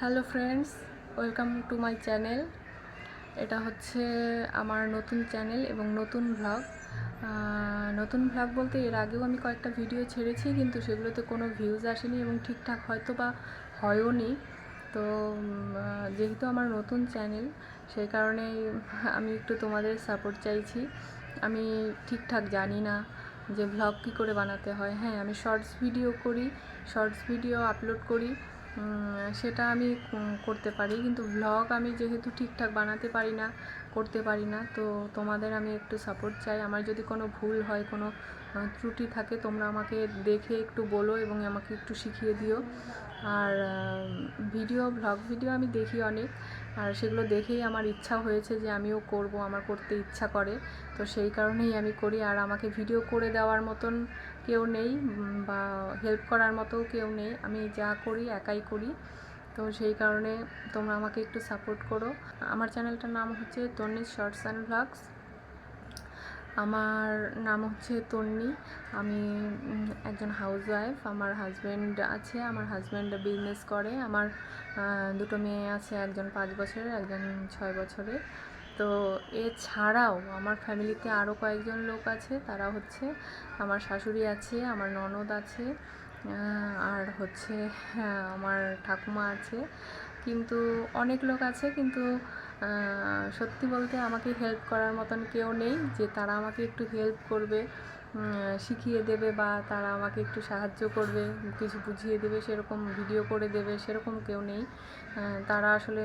Hello friends, welcome to my channel. এটা হচ্ছে আমার নতুন চ্যানেল এবং নতুন ভ্লগ বলতে এর আগেও আমি কয়েকটা ভিডিও ছেড়েছি, কিন্তু সেগুলোতে কোনো ভিউজ আসেনি এবং ঠিকঠাক হয়তো বা হয়ও নি। তো যেহেতু আমার নতুন চ্যানেল, সেই কারণেই আমি একটু তোমাদের সাপোর্ট চাইছি। আমি ঠিকঠাক জানি না যে ভ্লগ কী করে বানাতে হয়। হ্যাঁ, আমি শর্টস ভিডিও আপলোড করি, সেটা আমি করতে পারি, কিন্তু ভ্লগ আমি যেহেতু ঠিকঠাক বানাতে করতে পারি না। তো তোমাদের আমি একটু সাপোর্ট চাই। আমার যদি কোনো ভুল হয়, কোনো ত্রুটি থাকে, তোমরা আমাকে দেখে একটু বলো এবং আমাকে একটু শিখিয়ে দিও। আর ভ্লগ ভিডিও আমি দেখি অনেক, আর সেগুলো দেখেই আমার ইচ্ছা হয়েছে যে আমিও করব, আমার করতে ইচ্ছা করে। তো সেই কারণেই আমি করি। আর আমাকে ভিডিও করে দেওয়ার মতন কেউ নেই বা হেল্প করার মতো কেউ নেই। আমি যা করি একাই করি। তো সেই কারণে তোমরা আমাকে একটু সাপোর্ট করো। আমার চ্যানেলটার নাম হচ্ছে তন্নি শর্টস অ্যান্ড ভ্লগস। আমার নাম হচ্ছে তন্নি। আমি একজন হাউসওয়াইফ। আমার হাজব্যান্ড আছে, আমার হাজব্যান্ড বিজনেস করে। আমার দুটো মেয়ে আছে, একজন 5 বছরের, একজন 6 বছরের। তো এছাড়াও আমার ফ্যামিলিতে আরও কয়েকজন লোক আছে। তারা হচ্ছে আমার শাশুড়ি আছে, আমার ননদ আছে, আর হচ্ছে আমার ঠাকুমা আছে। কিন্তু অনেক লোক আছে, কিন্তু সত্যি বলতে আমাকে হেল্প করার মতন কেউ নেই যে তারা আমাকে একটু হেল্প করবে, শিখিয়ে দেবে, বা তারা আমাকে একটু সাহায্য করবে, কিছু বুঝিয়ে দেবে, সেরকম ভিডিও করে দেবে, সেরকম কেউ নেই। তারা আসলে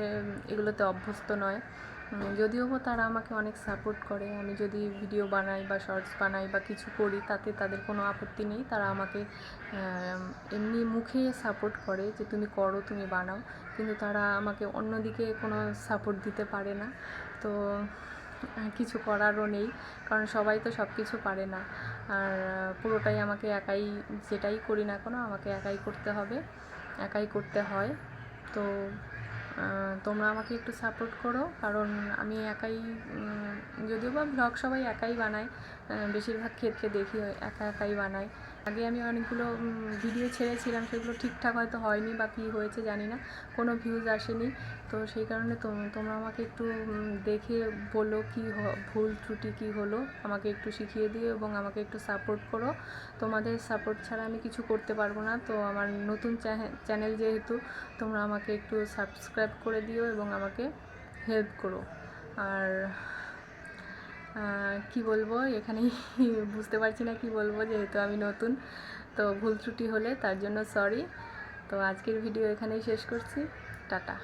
এগুলোতে অভ্যস্ত নয়। যদিও তারা আমাকে অনেক সাপোর্ট করে। আমি যদি ভিডিও বানাই বা শর্টস বানাই বা কিছু করি, তাতে তাদের কোনো আপত্তি নেই। তারা আমাকে এমনি মুখে সাপোর্ট করে যে তুমি করো, তুমি বানাও, কিন্তু তারা আমাকে অন্যদিকে কোনো সাপোর্ট দিতে পারে না। তো কিছু করারও নেই, কারণ সবাই তো সব কিছু পারে না। আর পুরোটাই আমাকে একাই, যেটাই করি না কেন আমাকে একাই করতে হবে, একাই করতে হয়। তো তোমরা আমাকে একটু সাপোর্ট করো, কারণ আমি একাই, যদিও বা ভ্লগ সবাই একাই বানায়, বেশিরভাগ ক্ষেত্রে দেখি একাই বানায়। আগে আমি অনেকগুলো ভিডিও ছেড়েছিলাম, সেগুলো ঠিকঠাক হয়তো হয়নি বা কী হয়েছে জানি না, কোনো ভিউজ আসেনি। তো সেই কারণে তোমরা আমাকে একটু দেখে বলো কি ভুল ত্রুটি কী হলো, আমাকে একটু শিখিয়ে দিও এবং আমাকে একটু সাপোর্ট করো। তোমাদের সাপোর্ট ছাড়া আমি কিছু করতে পারবো না। তো আমার নতুন চ্যানেল যেহেতু, তোমরা আমাকে একটু সাবস্ক্রাইব করে দিও এবং আমাকে হেল্প করো। আর কি বলবো, এখানেই বুঝতে পারছি না কি বলবো, যেহেতু আমি নতুন। তো ভুল ত্রুটি হলে তার জন্য সরি। তো আজকের ভিডিও এখানেই শেষ করছি। টাটা।